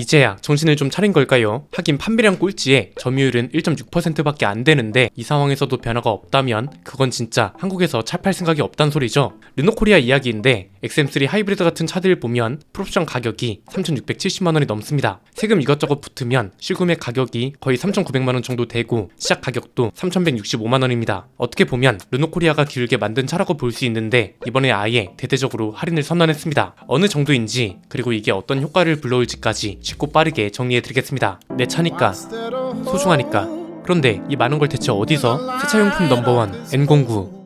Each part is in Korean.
이제야 정신을 좀 차린 걸까요? 하긴 판매량 꼴찌에 점유율은 1.6%밖에 안 되는데 이 상황에서도 변화가 없다면 그건 진짜 한국에서 차 팔 생각이 없단 소리죠. 르노코리아 이야기인데 XM3 하이브리드 같은 차들을 보면 풀옵션 가격이 3,670만원이 넘습니다. 세금 이것저것 붙으면 실구매 가격이 거의 3,900만원 정도 되고 시작 가격도 3,165만원입니다. 어떻게 보면 르노코리아가 길게 만든 차라고 볼 수 있는데 이번에 아예 대대적으로 할인을 선언했습니다. 어느 정도인지 그리고 이게 어떤 효과를 불러올지까지 쉽고 빠르게 정리해드리겠습니다. 내 차니까 소중하니까. 그런데 이 많은 걸 대체 어디서? 세차용품 넘버원 N09.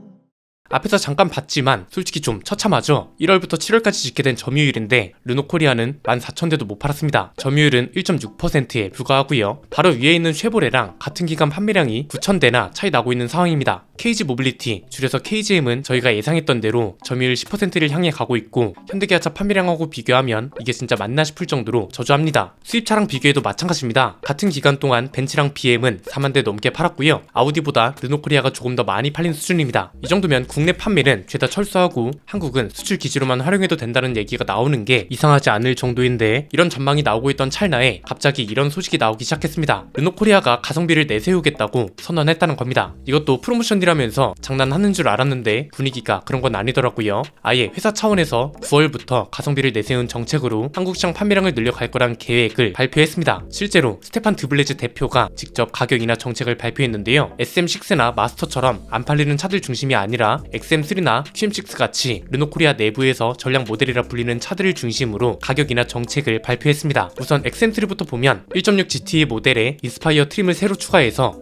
앞에서 잠깐 봤지만 솔직히 좀 처참하죠. 1월부터 7월까지 집계된 점유율인데 르노코리아는 14,000대도 못 팔았습니다. 점유율은 1.6%에 불과하고요. 바로 위에 있는 쉐보레랑 같은 기간 판매량이 9,000대나 차이 나고 있는 상황입니다. KG 모빌리티, 줄여서 KGM은 저희가 예상했던 대로 점유율 10%를 향해 가고 있고 현대기아차 판매량하고 비교하면 이게 진짜 맞나 싶을 정도로 저조합니다. 수입차랑 비교해도 마찬가지입니다. 같은 기간 동안 벤츠랑 BM은 4만 대 넘게 팔았고요. 아우디보다 르노코리아가 조금 더 많이 팔린 수준입니다. 이 정도면 국내 판매는 죄다 철수하고 한국은 수출 기지로만 활용해도 된다는 얘기가 나오는 게 이상하지 않을 정도인데 이런 전망이 나오고 있던 찰나에 갑자기 이런 소식이 나오기 시작했습니다. 르노코리아가 가성비를 내세우겠다고 선언했다는 겁니다. 이것도 프로모션이라면서 장난하는 줄 알았는데 분위기가 그런 건 아니더라고요. 아예 회사 차원에서 9월부터 가성비를 내세운 정책으로 한국 시장 판매량을 늘려갈 거란 계획을 발표했습니다. 실제로 스테판 드블레즈 대표가 직접 가격이나 정책을 발표했는데요. SM6나 마스터처럼 안 팔리는 차들 중심이 아니라 XM3나 QM6 같이 르노코리아 내부에서 전략 모델이라 불리는 차들을 중심으로 가격이나 정책을 발표했습니다. 우선 XM3부터 보면 1.6 GT 모델에 인스파이어 트림을 새로 추가해서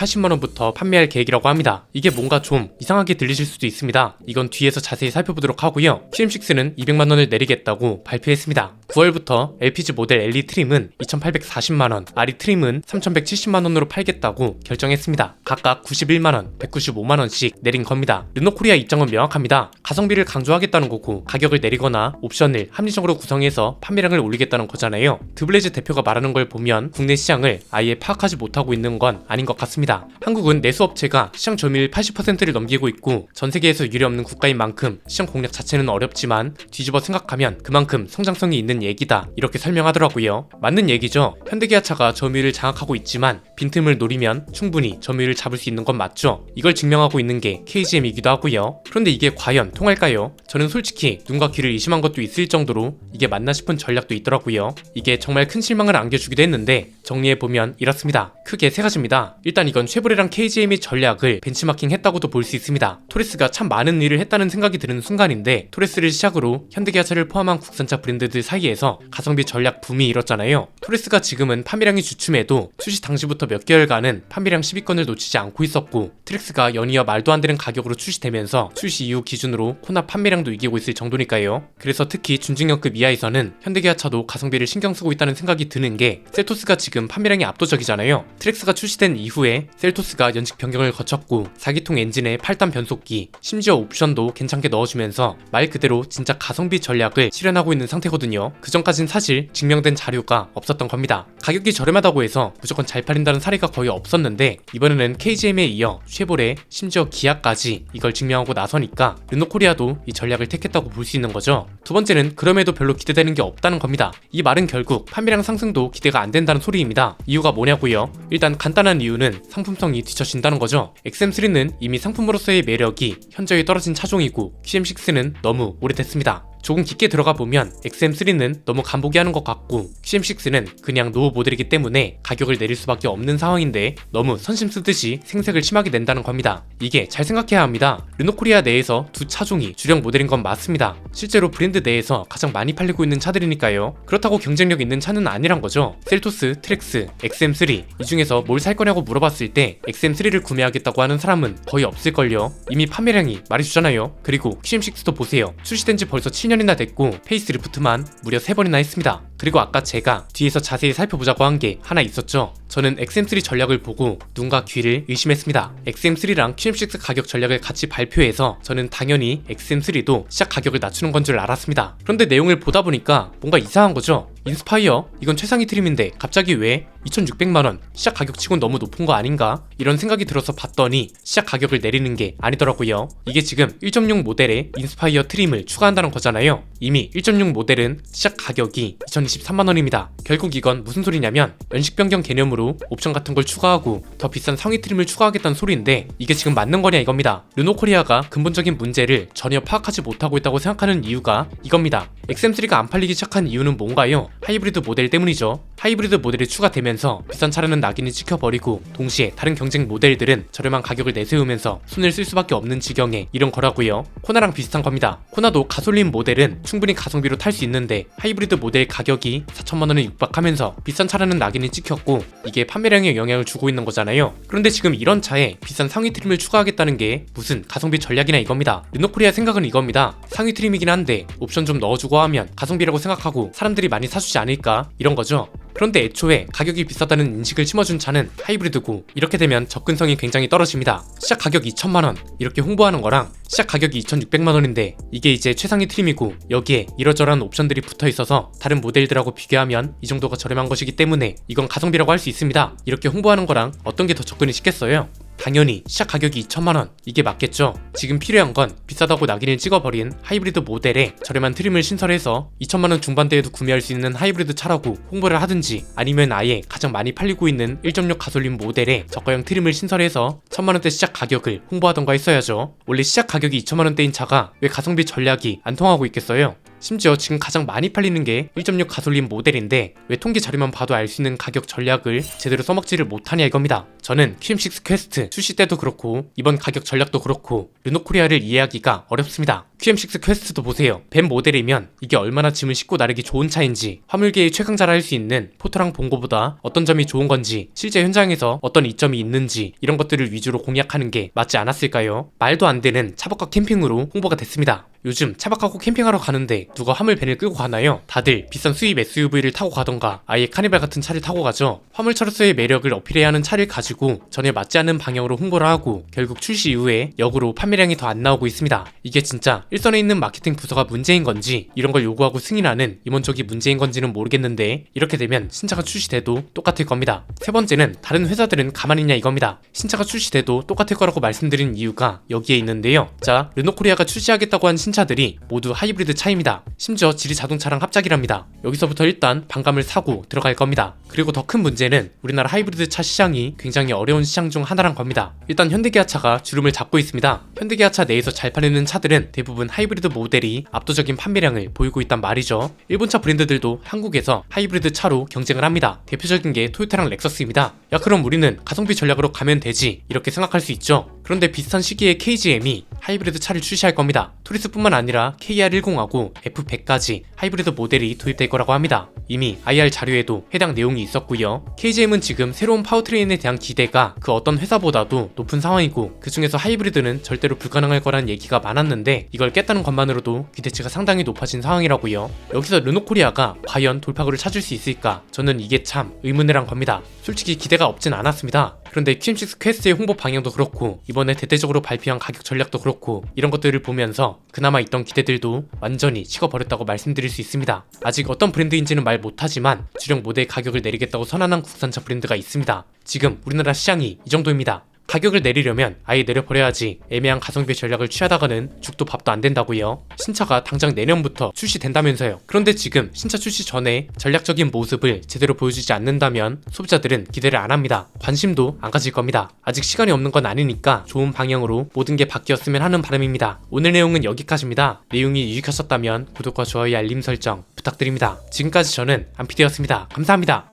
2,680만원부터 판매할 계획이라고 합니다. 이게 뭔가 좀 이상하게 들리실 수도 있습니다. 이건 뒤에서 자세히 살펴보도록 하고요. QM6는 200만원을 내리겠다고 발표했습니다. 9월부터 LPG 모델 LE 트림은 2,840만원, RE 트림은 3,170만원으로 팔겠다고 결정했습니다. 각각 91만원, 195만원씩 내린 겁니다. 르노코리아 입장은 명확합니다. 가성비를 강조하겠다는 거고 가격을 내리거나 옵션을 합리적으로 구성해서 판매량을 올리겠다는 거잖아요. 드블레즈 대표가 말하는 걸 보면 국내 시장을 아예 파악하지 못하고 있는 건 아닌 것 같습니다. 한국은 내수업체가 시장 점유율 80%를 넘기고 있고 전 세계에서 유례없는 국가인 만큼 시장 공략 자체는 어렵지만 뒤집어 생각하면 그만큼 성장성이 있는 얘기다 이렇게 설명하더라고요. 맞는 얘기죠. 현대기아차가 점유율을 장악하고 있지만 빈틈을 노리면 충분히 점유율을 잡을 수 있는 건 맞죠. 이걸 증명하고 있는 게 KGM이기도 하고요. 그런데 이게 과연 통할까요? 저는 솔직히 눈과 귀를 의심한 것도 있을 정도로 이게 맞나 싶은 전략도 있더라고요. 이게 정말 큰 실망을 안겨주기도 했는데 정리해보면 이렇습니다. 크게 세 가지입니다. 일단 이건 쉐보레랑 KGM의 전략을 벤치마킹 했다고도 볼 수 있습니다. 토레스가 참 많은 일을 했다는 생각이 드는 순간인데 토레스를 시작으로 현대기아차를 포함한 국산차 브랜드들 사이에서 가성비 전략 붐이 일었잖아요. 토레스가 지금은 판매량이 주춤해도 출시 당시부터 몇 개월간은 판매량 10위권을 놓치지 않고 있었고 트랙스가 연이어 말도 안 되는 가격으로 출시되면서 출시 이후 기준으로 코나 판매량도 이기고 있을 정도니까요. 그래서 특히 준중형급 이하에서는 현대기아차도 가성비를 신경 쓰고 있다는 생각이 드는 게 셀토스가 지금 판매량이 압도적이잖아요. 트랙스가 출시된 이후에 셀토스가 연식 변경을 거쳤고 4기통 엔진에 8단 변속기 심지어 옵션도 괜찮게 넣어주면서 말 그대로 진짜 가성비 전략을 실현하고 있는 상태거든요. 그전까진 사실 증명된 자료가 없었던 겁니다. 가격이 저렴하다고 해서 무조건 잘 팔린다는 사례가 거의 없었는데 이번에는 KGM에 이어 쉐보레 심지어 기아까지 이걸 증명하고 나서니까 르노코리아도 이 전략을 택했다고 볼 수 있는 거죠. 두 번째는 그럼에도 별로 기대되는 게 없다는 겁니다. 이 말은 결국 판매량 상승도 기대가 안 된다는 소리입니다. 이유가 뭐냐고요? 일단 간단한 이유는 상품성이 뒤처진다는 거죠. XM3는 이미 상품으로서의 매력이 현저히 떨어진 차종이고 QM6는 너무 오래됐습니다. 조금 깊게 들어가 보면 XM3는 너무 간보기하는 것 같고 QM6는 그냥 노후 모델이기 때문에 가격을 내릴 수밖에 없는 상황인데 너무 선심 쓰듯이 생색을 심하게 낸다는 겁니다. 이게 잘 생각해야 합니다. 르노코리아 내에서 두 차종이 주력 모델인 건 맞습니다. 실제로 브랜드 내에서 가장 많이 팔리고 있는 차들이니까요. 그렇다고 경쟁력 있는 차는 아니란 거죠. 셀토스, 트랙스, XM3 이 중에서 뭘 살 거냐고 물어봤을 때 XM3를 구매하겠다고 하는 사람은 거의 없을걸요. 이미 판매량이 말해주잖아요. 그리고 QM6도 보세요. 출시된 지 벌써 7년이나 됐고 페이스리프트만 무려 3번이나 했습니다. 그리고 아까 제가 뒤에서 자세히 살펴보자고 한 게 하나 있었죠. 저는 XM3 전략을 보고 눈과 귀를 의심했습니다. XM3랑 QM6 가격 전략을 같이 발표해서 저는 당연히 XM3도 시작 가격을 낮추는 건 줄 알았습니다. 그런데 내용을 보다 보니까 뭔가 이상한 거죠. 인스파이어? 이건 최상위 트림인데 갑자기 왜 2,600만원 시작 가격치곤 너무 높은 거 아닌가? 이런 생각이 들어서 봤더니 시작 가격을 내리는 게 아니더라고요. 이게 지금 1.6 모델에 인스파이어 트림을 추가한다는 거잖아요. 이미 1.6 모델은 시작 가격이 2,023만원입니다. 결국 이건 무슨 소리냐면 연식 변경 개념으로 옵션 같은 걸 추가하고 더 비싼 상위 트림을 추가하겠다는 소리인데 이게 지금 맞는 거냐 이겁니다. 르노코리아가 근본적인 문제를 전혀 파악하지 못하고 있다고 생각하는 이유가 이겁니다. XM3가 안 팔리기 시작한 이유는 뭔가요? 하이브리드 모델 때문이죠. 하이브리드 모델이 추가되면서 비싼 차량은 낙인이 찍혀버리고 동시에 다른 경쟁 모델들은 저렴한 가격을 내세우면서 손을 쓸 수밖에 없는 지경에 이른 거라고요. 코나랑 비슷한 겁니다. 코나도 가솔린 모델은 충분히 가성비로 탈 수 있는데 하이브리드 모델 가격이 4천만원에 육박하면서 비싼 차량은 낙인이 찍혔고 이게 판매량에 영향을 주고 있는 거잖아요. 그런데 지금 이런 차에 비싼 상위 트림을 추가하겠다는 게 무슨 가성비 전략이나 이겁니다. 르노코리아 생각은 이겁니다. 상위 트림이긴 한데 옵션 좀 넣어주고 하면 가성비라고 생각하고 사람들이 많이 사주지 않을까 이런 거죠. 그런데 애초에 가격이 비싸다는 인식을 심어준 차는 하이브리드고 이렇게 되면 접근성이 굉장히 떨어집니다. 시작 가격 2천만원 이렇게 홍보하는 거랑 시작 가격이 2,600만원인데 이게 이제 최상위 트림이고 여기에 이러저러한 옵션들이 붙어있어서 다른 모델들하고 비교하면 이 정도가 저렴한 것이기 때문에 이건 가성비라고 할 수 있습니다. 이렇게 홍보하는 거랑 어떤 게 더 접근이 쉽겠어요? 당연히 시작 가격이 2천만원 이게 맞겠죠. 지금 필요한 건 비싸다고 낙인을 찍어버린 하이브리드 모델에 저렴한 트림을 신설해서 2천만원 중반대에도 구매할 수 있는 하이브리드 차라고 홍보를 하든지 아니면 아예 가장 많이 팔리고 있는 1.6 가솔린 모델에 저가형 트림을 신설해서 1,000만원대 시작 가격을 홍보하던가 했어야죠. 원래 시작 가격이 2천만원대인 차가 왜 가성비 전략이 안 통하고 있겠어요? 심지어 지금 가장 많이 팔리는 게 1.6 가솔린 모델인데 왜 통계 자료만 봐도 알 수 있는 가격 전략을 제대로 써먹지를 못하냐 이겁니다. 저는 QM6 퀘스트 출시 때도 그렇고 이번 가격 전략도 그렇고 르노코리아를 이해하기가 어렵습니다. QM6 퀘스트도 보세요. 벤 모델이면 이게 얼마나 짐을 싣고 나르기 좋은 차인지 화물계의 최강자라 할 수 있는 포토랑 본거보다 어떤 점이 좋은 건지 실제 현장에서 어떤 이점이 있는지 이런 것들을 위주로 공략하는 게 맞지 않았을까요? 말도 안 되는 차박과 캠핑으로 홍보가 됐습니다. 요즘 차박하고 캠핑하러 가는데 누가 화물밴을 끌고 가나요? 다들 비싼 수입 SUV를 타고 가던가 아예 카니발 같은 차를 타고 가죠. 화물차로서의 매력을 어필해야 하는 차를 가지고 전혀 맞지 않는 방향으로 홍보를 하고 결국 출시 이후에 역으로 판매량이 더 안 나오고 있습니다. 이게 진짜 일선에 있는 마케팅 부서가 문제인 건지 이런 걸 요구하고 승인하는 임원 쪽이 문제인 건지는 모르겠는데 이렇게 되면 신차가 출시돼도 똑같을 겁니다. 세 번째는 다른 회사들은 가만히 있냐 이겁니다. 신차가 출시돼도 똑같을 거라고 말씀드린 이유가 여기에 있는데요. 자, 르노코리아가 출시하겠다고 한 신차들이 모두 하이브리드 차입니다. 심지어 지리 자동차랑 합작이랍니다. 여기서부터 일단 반감을 사고 들어갈 겁니다. 그리고 더 큰 문제는 우리나라 하이브리드 차 시장이 굉장히 어려운 시장 중 하나란 겁니다. 일단 현대기아차가 주름을 잡고 있습니다. 현대기아차 내에서 잘 팔리는 차들은 대부분 하이브리드 모델이 압도적인 판매량을 보이고 있단 말이죠. 일본차 브랜드들도 한국에서 하이브리드 차로 경쟁을 합니다. 대표적인 게 토요타랑 렉서스입니다. 야 그럼 우리는 가성비 전략으로 가면 되지 이렇게 생각할 수 있죠. 그런데 비슷한 시기에 KGM이 하이브리드 차를 출시할 겁니다. 토리스뿐만 아니라 KR10하고 F100까지 하이브리드 모델이 도입될 거라고 합니다. 이미 IR 자료에도 해당 내용이 있었고요. KGM은 지금 새로운 파워트레인에 대한 기대가 그 어떤 회사보다도 높은 상황이고 그 중에서 하이브리드는 절대로 불가능할 거란 얘기가 많았는데 이걸 깼다는 것만으로도 기대치가 상당히 높아진 상황이라고요. 여기서 르노코리아가 과연 돌파구를 찾을 수 있을까? 저는 이게 참 의문이란 겁니다. 솔직히 기대가 없진 않았습니다. 그런데 QM6 퀘스트의 홍보 방향도 그렇고 이번에 대대적으로 발표한 가격 전략도 그렇고 이런 것들을 보면서 그나마 있던 기대들도 완전히 식어버렸다고 말씀드릴 수 있습니다. 아직 어떤 브랜드인지는 말 못하지만 주력 모델 가격을 내리겠다고 선언한 국산차 브랜드가 있습니다. 지금 우리나라 시장이 이 정도입니다. 가격을 내리려면 아예 내려버려야지 애매한 가성비 전략을 취하다가는 죽도 밥도 안 된다고요. 신차가 당장 내년부터 출시된다면서요. 그런데 지금 신차 출시 전에 전략적인 모습을 제대로 보여주지 않는다면 소비자들은 기대를 안 합니다. 관심도 안 가질 겁니다. 아직 시간이 없는 건 아니니까 좋은 방향으로 모든 게 바뀌었으면 하는 바람입니다. 오늘 내용은 여기까지입니다. 내용이 유익하셨다면 구독과 좋아요 알림 설정 부탁드립니다. 지금까지 저는 안피디였습니다. 감사합니다.